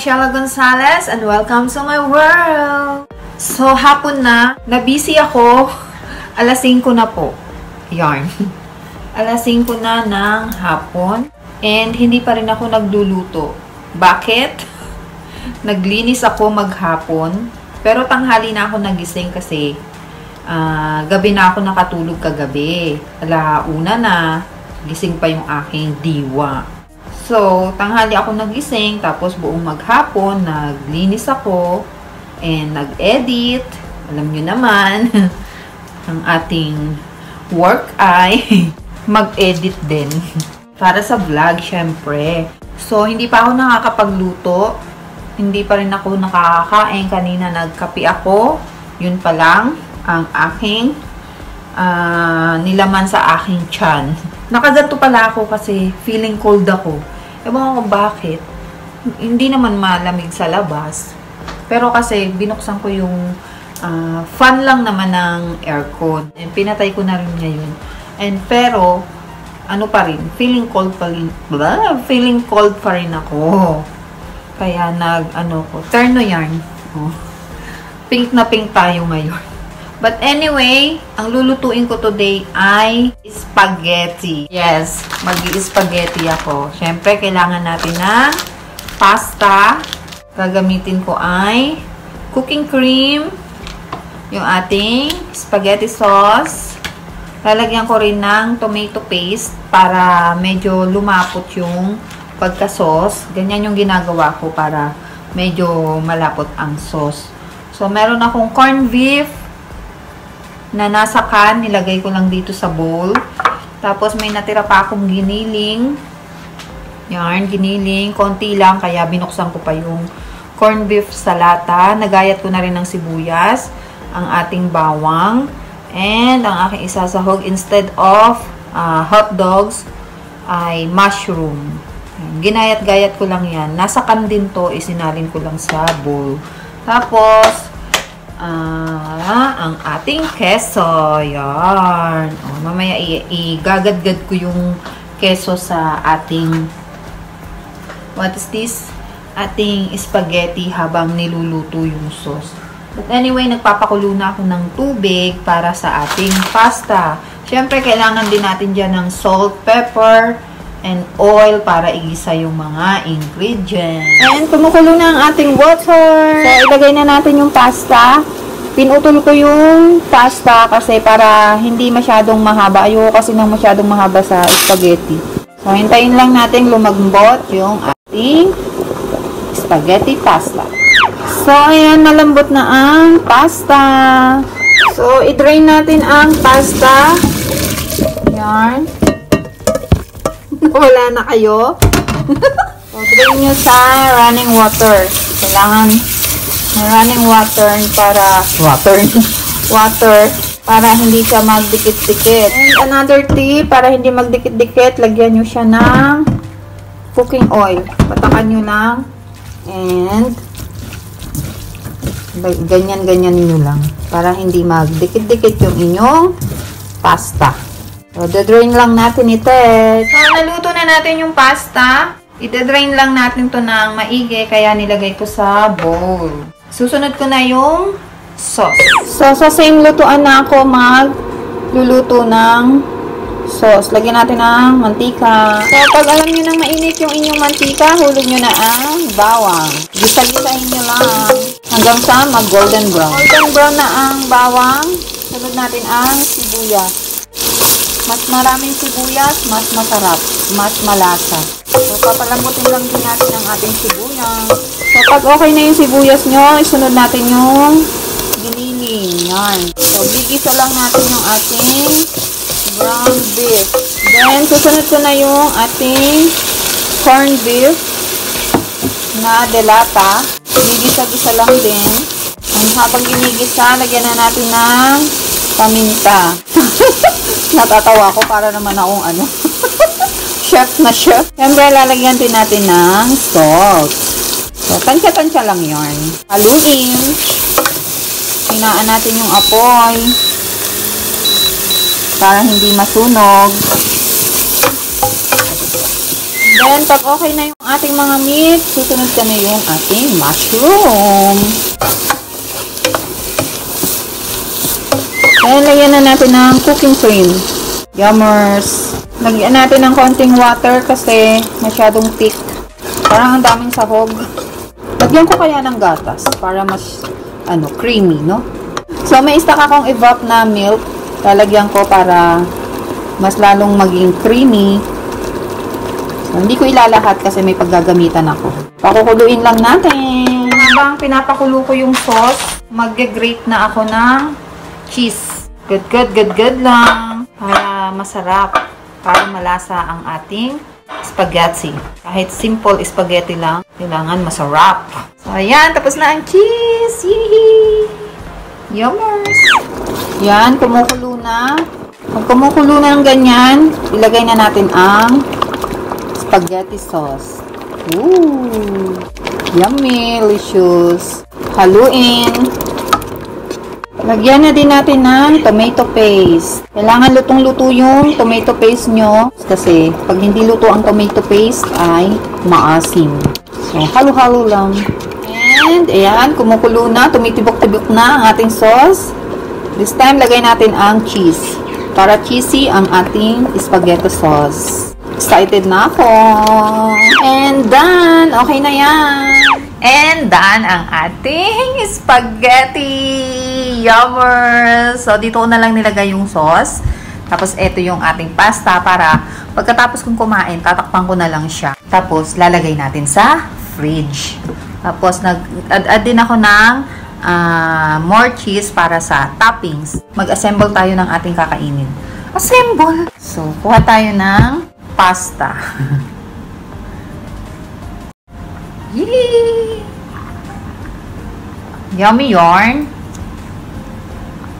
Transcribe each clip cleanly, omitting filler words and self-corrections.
Shella Gonzalez and welcome to my world! So, hapon na. Nabusy ako. Alas 5 na po. Yarn. Alas 5 na ng hapon. And hindi pa rin ako nagluluto. Bakit? Naglinis ako maghapon. Pero tanghali na ako nagising kasi gabi na ako nakatulog kagabi. Alauna na. Gising pa yung aking diwa. So, tanghali ako nagising, tapos buong maghapon, naglinis ako, and nag-edit. Alam nyo naman, ang ating work ay mag-edit din. Para sa vlog, syempre. So, hindi pa ako nakakapagluto. Hindi pa rin ako nakakakain. Kanina nagkape ako. Yun pa lang, ang aking nilaman sa aking tiyan. Nakaganto pala ako kasi feeling cold ako. Ewan ko bakit. Hindi naman malamig sa labas. Pero kasi binuksan ko yung fan lang naman ng aircon. And pinatay ko na rin ngayon. And pero, ano pa rin, feeling cold pa rin ako. Kaya terno yarn. Oh. Pink na pink tayo ngayon. But anyway, ang lulutuin ko today ay spaghetti. Yes, mag-i-spaghetti ako. Siyempre, kailangan natin ng pasta. Gagamitin ko ay cooking cream, yung ating spaghetti sauce. Lalagyan ko rin ng tomato paste para medyo lumapot yung pagka-sauce. Ganyan yung ginagawa ko para medyo malapot ang sauce. So, meron akong corned beef na nasa can, nilagay ko lang dito sa bowl. Tapos may natira pa akong giniling. Yarn, giniling. Konti lang, kaya binuksan ko pa yung corned beef sa lata. Nagayat ko na rin ng sibuyas, ang ating bawang, and ang aking isasahog instead of hot dogs ay mushroom. Ginayat-gayat ko lang yan. Nasa can din to, isinalin ko lang sa bowl. Tapos, ang ating keso. Yarn. O, mamaya igagadgad ko yung keso sa ating what is this? Ating spaghetti habang niluluto yung sauce. But anyway, nagpapakulo na ako ng tubig para sa ating pasta. Siyempre, kailangan din natin dyan ng salt, pepper, and oil para igisa yung mga ingredients. And kumukulo na ang ating water. So, ilagay na natin yung pasta. Pinutol ko yung pasta kasi para hindi masyadong mahaba. Ayoko kasi nang masyadong mahaba sa spaghetti. So, hintayin lang natin lumambot yung ating spaghetti pasta. So, ayan, malambot na ang pasta. So, i-drain natin ang pasta. Yan. Wala na kayo. So, drain nyo sa running water. Kailangan running water para hindi siya magdikit-dikit. And another tip, para hindi magdikit-dikit, lagyan nyo siya ng cooking oil. Patakan nyo lang. And ganyan-ganyan nyo lang. Para hindi magdikit-dikit yung inyong pasta. So, drain lang natin ito eh. So, naluto na natin yung pasta. I-drain lang natin to ng maigi, kaya nilagay ko sa bowl. Susunod ko na yung sauce. So, sa same lutuan na ako magluluto ng sauce. Lagyan natin ng mantika. So, pag alam nyo nang mainit yung inyong mantika, hulog nyo na ang bawang. Gisa-gisahin nyo lang hanggang sa mag-golden brown. Golden brown na ang bawang. Sunod natin ang sibuyas. Mas maraming sibuyas, mas masarap, mas malasa. So, papalambutin lang din natin ang ating sibuyas. So, pag okay na yung sibuyas nyo, isunod natin yung giniling. Yan. So, gigisa lang natin yung ating ground beef. Then, susunod ko na yung ating corned beef na delata. Gigisa-gisa lang din. And habang ginigisa, lagyan na natin ng paminta. Natatawa ko para naman akong chef na chef. Siyempre, lalagyan din natin ng salt. So, tansya-tansya lang yarn. Haluin. Hinaan natin yung apoy para hindi masunog. Then, pag okay na yung ating mga meat, susunod ka na yung ating mushroom. Then, lagyan na natin ng cooking cream. Yummers. Lagyan natin ng konting water kasi masyadong thick. Parang ang daming sahog. Lagyan ko kaya ng gatas para mas, creamy, no? So, may stock akong evap na milk. Lalagyan ko para mas lalong maging creamy. So, hindi ko ilalahat kasi may paggagamitan ako. Pakukuluin lang natin. Habang pinapakulo ko yung sauce, mag-grate na ako ng cheese. Good lang. Para masarap. Para malasa ang ating spaghetti. Kahit simple spaghetti lang, kailangan masarap. So, ayan. Tapos na ang cheese. Yee! Yummers! Yan, kumukulo na. Pag kumukulo na ng ganyan, ilagay na natin ang spaghetti sauce. Ooh! Yummy! Delicious! Haluin! Lagyan na din natin ng tomato paste. Kailangan lutong-luto yung tomato paste nyo. Kasi, pag hindi luto ang tomato paste, ay maasim. So, halo-halo lang. And, ayan, kumukulo na. Tumitibok-tibok na ang ating sauce. This time, lagay natin ang cheese. Para cheesy ang ating spaghetti sauce. Excited na ako. And done! Okay na yan. And done ang ating spaghetti. Yummers! So, dito ko na lang nilagay yung sauce. Tapos, ito yung ating pasta para pagkatapos kong kumain, tatakpan ko na lang siya. Tapos, lalagay natin sa fridge. Tapos, nag-add din ako ng more cheese para sa toppings. Mag-assemble tayo ng ating kakainin. Assemble! So, kuha tayo ng pasta. Yee! Yummy yarn.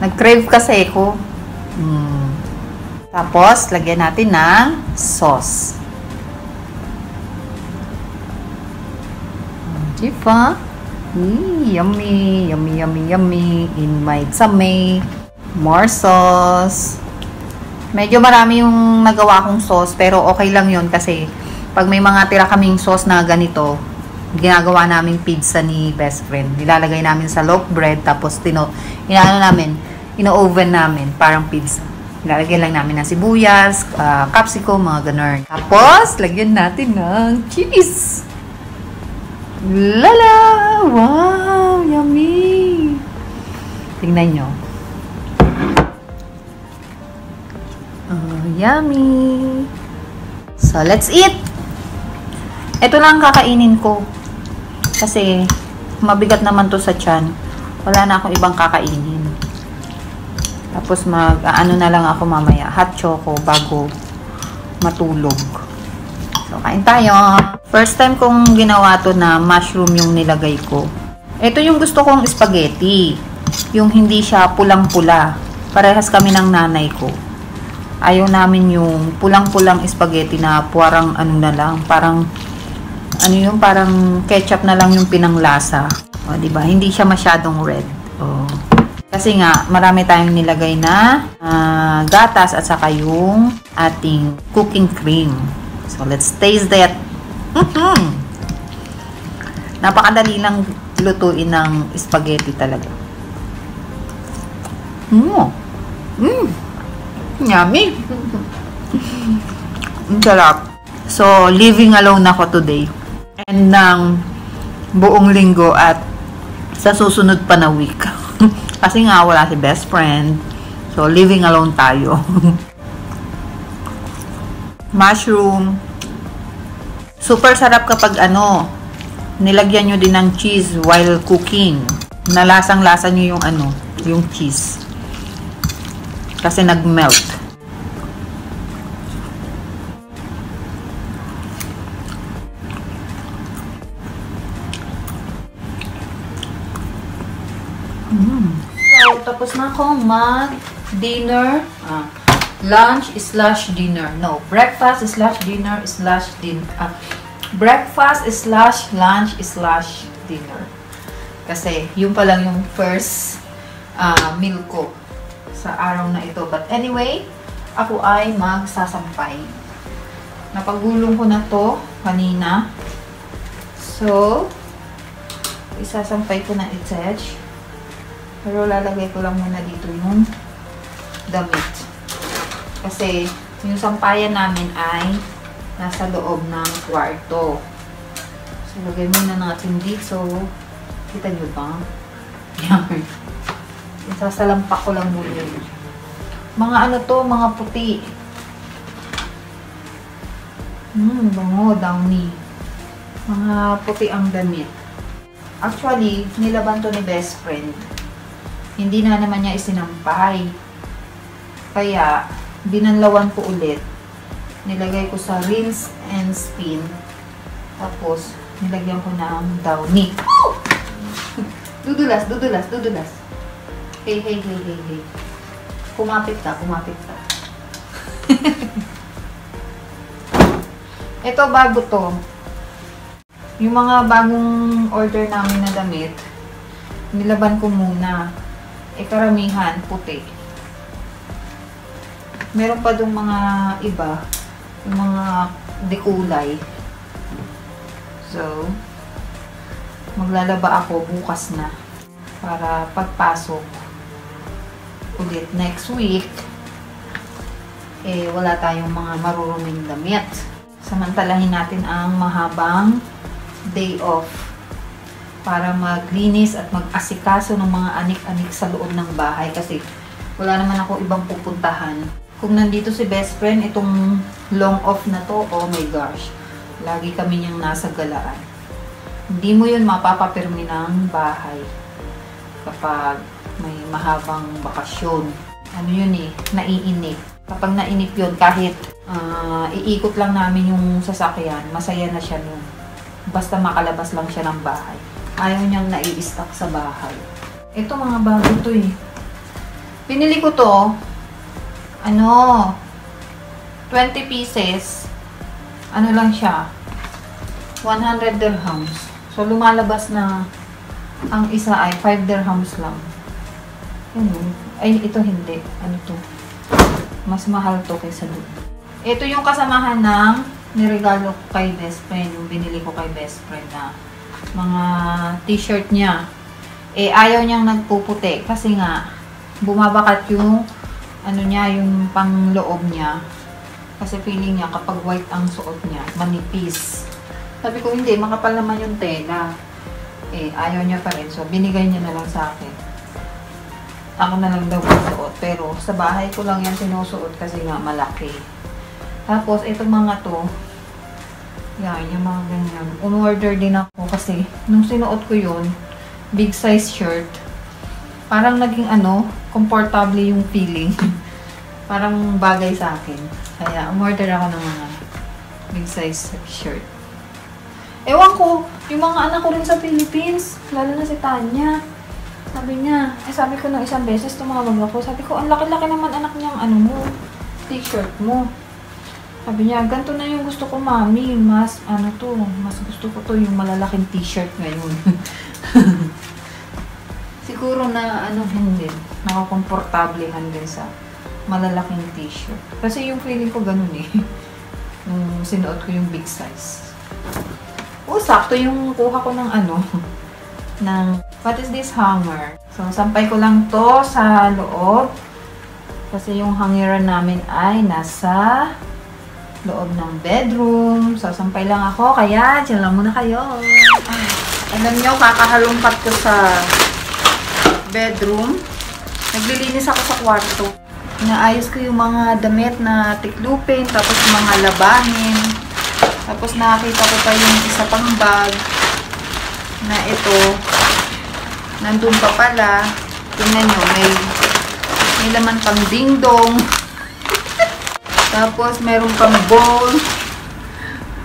Nag-crave kasi ako. Tapos, lagyan natin ng sauce. Diba? Yummy, yummy, yummy, yummy. Invite sa may more sauce. Medyo marami yung nagawa kong sauce, pero okay lang yun kasi pag may mga tira kaming sauce na ganito, ginagawa namin pizza ni best friend. Nilalagay namin sa loaf bread, tapos ino-oven namin, parang pizza. Nilalagay lang namin ng sibuyas, capsicum, mga ganun. Tapos, lagyan natin ng cheese. Lala! Wow! Yummy! Tingnan nyo. Yummy! So, let's eat! Ito lang kakainin ko. Kasi, mabigat naman to sa tiyan. Wala na akong ibang kakainin. Tapos, ano na lang ako mamaya. Hot choco bago matulog. So, kain tayo. First time kong ginawa to na mushroom yung nilagay ko. Ito yung gusto kong spaghetti. Yung hindi siya pulang-pula. Parehas kami ng nanay ko. Ayaw namin yung pulang-pulang spaghetti na parang parang ketchup na lang yung pinanglasa. O, diba? Hindi siya masyadong red. O. Kasi nga, marami tayong nilagay na gatas at saka yung ating cooking cream. So, let's taste that. Napakadali lang lutuin ng spaghetti talaga. Yummy! Ang sarap. So, living alone ako today. And ng buong linggo at sa susunod pa na week. Kasi nga, wala si best friend. So, living alone tayo. Mushroom. Super sarap kapag nilagyan nyo din ng cheese while cooking. Nalasang-lasa nyo yung cheese. Kasi nag-melt. So, tapos na akong mag-dinner. Lunch/dinner. No, breakfast/dinner/dinner. Breakfast/lunch/dinner. Kasi, yun pa lang yung first meal ko sa araw na ito. But anyway, ako ay magsasampay. Napagulong ko na to kanina. So, isasampay ko na i-attach. Pero lalagay ko lang muna dito yung damit. Kasi, yung sampayan namin ay nasa loob ng kwarto. So, lagay muna natin dito. Kita nyo ba? Yan. Isasalampak ko lang muna yun. Mga ano to, mga puti. Bango, downy. Mga puti ang damit. Actually, nilaban to ni best friend. Hindi na naman niya isinampay. Kaya, binanlawan ko ulit. Nilagay ko sa rinse and spin. Tapos, nilagyan ko ng downy. Dudulas, dudulas, dudulas. Hey, hey, hey, hey, hey. Kumapit ka, kumapit ka. Ito, bago to. Yung mga bagong order namin na damit, nilaban ko muna. Karamihan, puti. Meron pa dong mga iba, yung mga dekulay. So, maglalaba ako bukas na para pagpasok ulit next week, wala tayong mga maruruming damit. Samantalahin natin ang mahabang day off para maglinis at mag-asikaso ng mga anik-anik sa loob ng bahay kasi wala naman ako ibang pupuntahan. Kung nandito si best friend, itong long off na to, oh my gosh, lagi kami niyang nasa galaan. Hindi mo yun mapapapirmi ng bahay kapag may mahabang bakasyon. Ano yun naiinip. Kapag nainip yun, kahit iikot lang namin yung sasakyan, masaya na siya nun. Basta makalabas lang siya ng bahay. Ayaw niyang nai-stock sa bahay. Ito mga bago to Pinili ko to, 20 pieces. Ano lang siya, 100 dirhams. So, lumalabas na ang isa ay 5 dirhams lang. Ay, ito hindi. Ano to? Mas mahal to kaysa doon. Ito yung kasamahan ng niregalo ko kay best friend. Yung binili ko kay best friend na mga t-shirt niya. Ayaw niyang nagpuputi. Kasi nga, bumabakat yung ano niya, yung pangloob niya. Kasi feeling niya kapag white ang suot niya, manipis. Sabi ko, hindi, makapal naman yung tela. Ayaw niya pa rin. So, binigay niya na lang sa akin. Ako na lang daw suot. Pero, sa bahay ko lang yan sinusuot kasi nga malaki. Tapos, itong mga to, yan, yung mga ganyan. Umorder din ako kasi, nung sinuot ko yun, big size shirt, parang naging komportable yung feeling. Parang bagay sa akin. Kaya, umorder ako ng mga big size shirt. Ewan ko, yung mga anak ko rin sa Philippines, lalo na si Tanya, sabi niya, sabi ko ng isang beses, tumawag ako, sabi ko, ang laki-laki naman anak niyang t-shirt mo. Sabi niya, ganito na yung gusto ko, mami, mas gusto ko to yung malalaking t-shirt ngayon. Siguro na, hindi, nakakomportablehan din sa malalaking t-shirt. Kasi yung feeling ko ganun nung sinuot ko yung big size. Sakto yung kuha ko ng what is this hanger? So, sampay ko lang to sa loob. Kasi yung hangiran namin ay nasa loob ng bedroom. So, sampay lang ako. Kaya, dyan lang muna kayo. Alam nyo, kakahalungkat ko sa bedroom. Naglilinis ako sa kwarto. Inaayos ko yung mga damit na tiklupin, tapos mga labahin. Tapos nakakita ko pa yung isa pang bag na ito. Nandun pa pala. Tingnan nyo, may laman pang dingdong. Tapos meron pang bowl.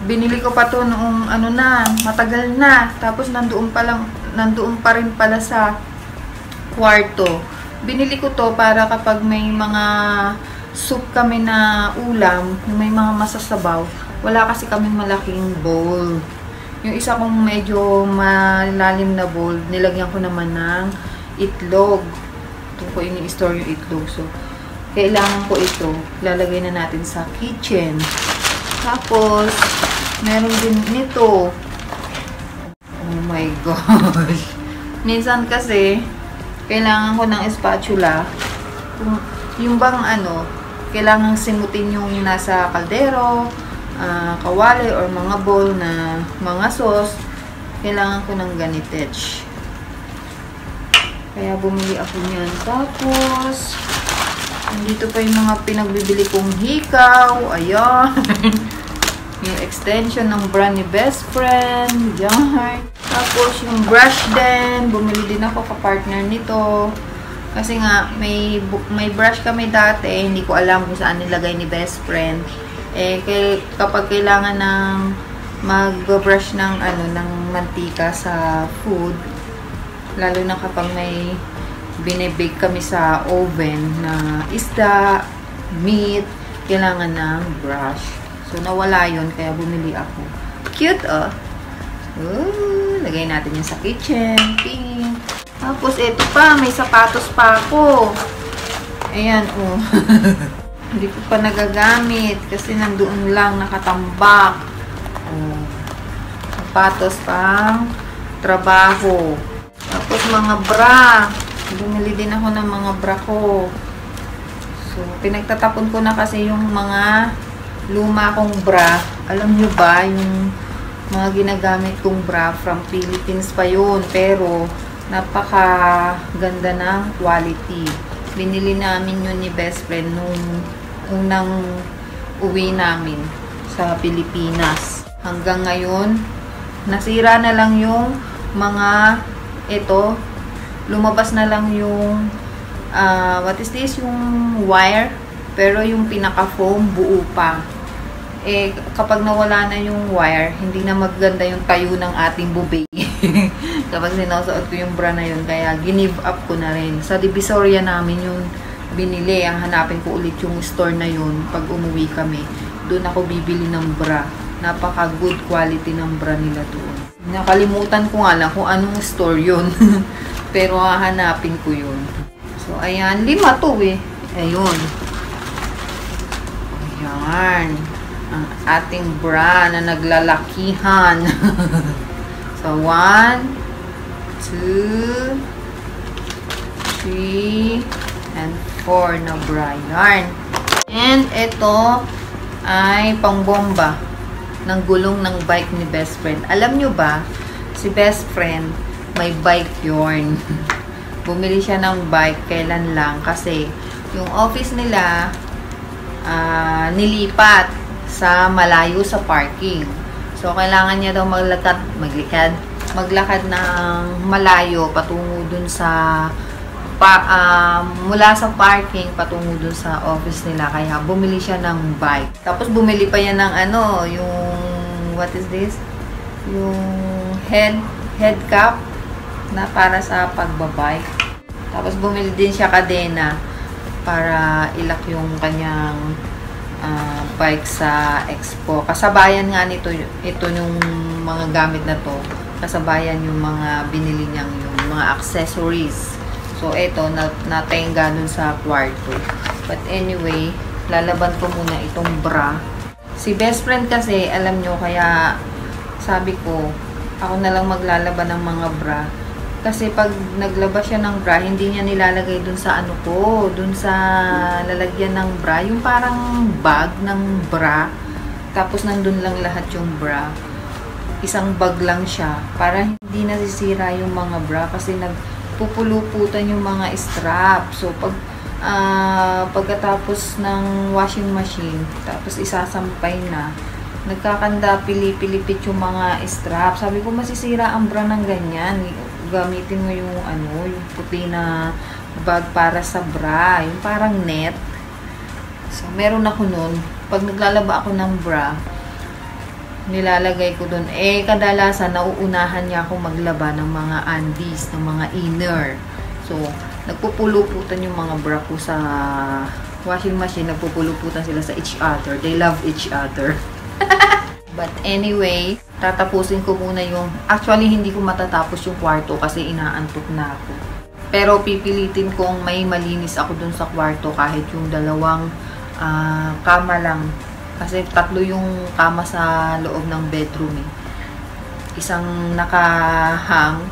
Binili ko pa to noong matagal na. Tapos nandoon pa rin pala sa kwarto. Binili ko to para kapag may mga soup kami na ulam, may mga masasabaw, wala kasi kaming malaking bowl. Yung isa kong medyo malalim na bowl, nilagyan ko naman ng itlog. Ito ko ini-store yung itlog. So, kailangan ko ito. Lalagay na natin sa kitchen. Tapos, meron din nito. Oh my gosh. Minsan kasi, kailangan ko ng spatula. Yung bang kailangan simutin yung nasa kaldero, kawali, or mga bowl na mga sauce. Kailangan ko ng ganitech. Kaya bumili ako niyan. Tapos, dito pa yung mga pinagbibili kong hikaw. Ayan. Yung extension ng brand ni Best Friend. Yan. Tapos, yung brush din. Bumili din ako ka-partner nito. Kasi nga, may brush kami dati. Hindi ko alam kung saan nilagay ni Best Friend. Kapag kailangan ng mag-brush ng ng mantika sa food, lalo na kapag may binibake kami sa oven na isda, meat, kailangan ng brush. So nawala yun, kaya bumili ako. Cute, oh. Ooh, lagay natin yan sa kitchen. Pink. Tapos ito pa, may sapatos pa ako. Ayan, oh. Hindi ko pa nagagamit kasi nandoon lang nakatambak. Oh, sapatos pang trabaho. Tapos mga bra. Bumili din ako ng mga bra ko. So, pinagtatapon ko na kasi yung mga luma kong bra. Alam nyo ba, yung mga ginagamit kong bra from Philippines pa yun. Pero, napaka ganda ng quality. Binili namin yun ni Best Friend nung unang uwi namin sa Pilipinas. Hanggang ngayon, nasira na lang yung mga lumabas na lang yung what is this? Yung wire, pero yung pinaka-foam buo pa. Kapag nawala na yung wire, hindi na maganda yung tayo ng ating bubig. Kapag sinusuot ko yung bra na yun, kaya give up ko na rin. Sa Divisoria namin yung binili. Ang hanapin ko ulit yung store na yun pag umuwi kami. Doon ako bibili ng bra. Napaka-good quality ng bra nila doon. Nakalimutan ko nga lang kung anong store yun. Pero hahanapin ko yun. So, ayan. 5 to eh. Ayun. Ayan. Ang ating bra na naglalakihan. So, 1, 2, 3, and 4 na bra. Yarn. And ito ay pangbomba ng gulong ng bike ni Best Friend. Alam nyo ba, si Best Friend may bike yarn. Bumili siya ng bike kailan lang kasi yung office nila nilipat sa malayo sa parking. So, kailangan niya daw maglakad ng malayo patungo dun sa mula sa parking patungo dun sa office nila. Kaya bumili siya ng bike. Tapos bumili pa yan ng yung what is this? Yung head cap na para sa pagbabike. Tapos bumili din siya kadena para ilak yung kanyang bike sa expo. Kasabayan nga nito ito yung mga gamit na to. Kasabayan yung mga binili niyang yung mga accessories. So, ito, natenga dun sa kwarto. But anyway, lalaban ko muna itong bra. Si Best Friend kasi, alam nyo, kaya sabi ko, ako na lang maglalaban ng mga bra. Kasi pag naglabas siya ng bra, hindi niya nilalagay dun sa dun sa lalagyan ng bra. Yung parang bag ng bra. Tapos nandun lang lahat yung bra. Isang bag lang siya. Para hindi nasisira yung mga bra. Kasi pupuluputan yung mga strap. So, pagkatapos ng washing machine, tapos isasampay na, nagkakanda, pilipit yung mga strap. Sabi ko, masisira ang bra ng ganyan. Gamitin mo yung yung puti na bag para sa bra. Yung parang net. So, meron ako nun. Pag naglalaba ako ng bra, nilalagay ko dun. Kadalasan, nauunahan niya akong maglaba ng mga undies, ng mga inner. So, nagpupuluputan yung mga bra ko sa washing machine. Nagpupuluputan sila sa each other. They love each other. But anyway, tatapusin ko muna yung... Actually, hindi ko matatapos yung kwarto kasi inaantok na ako. Pero pipilitin kong may malinis ako dun sa kwarto kahit yung 2 kama lang Kasi 3 yung kama sa loob ng bedroom eh. Isang nakahang,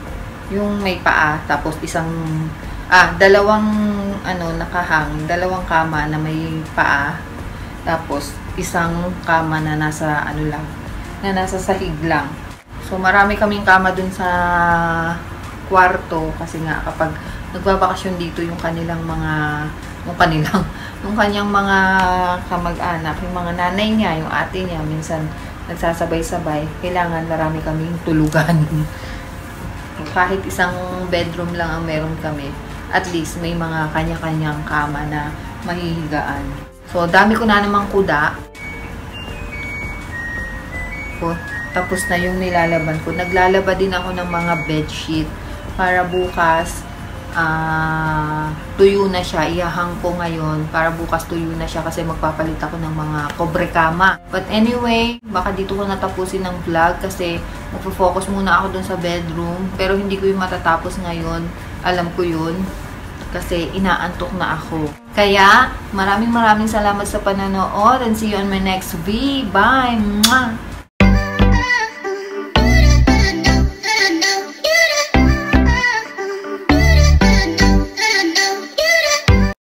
yung may paa, tapos dalawang nakahang, 2 kama na may paa, tapos isang kama na nasa nasa sahig lang. So marami kaming kama dun sa kwarto kasi nga kapag nagbabakasyon dito yung kanyang mga kamag-anak, yung mga nanay niya, yung ate niya, minsan nagsasabay-sabay, kailangan marami kaming tulugan. Kahit isang bedroom lang ang meron kami, at least may mga kanya-kanyang kama na mahihigaan. So, dami ko na namang kuda. Tapos na yung nilalaban ko. Naglalaba din ako ng mga bedsheet para bukas tuyo na siya. Ihahang ko ngayon para bukas tuyo na siya kasi magpapalit ako ng mga kobre kama. But anyway, baka dito ko natapusin ng vlog kasi magpo-focus muna ako dun sa bedroom. Pero hindi ko yung matatapos ngayon. Alam ko yun. Kasi inaantok na ako. Kaya, maraming salamat sa panonood and see you on my next video. Bye! Mwah!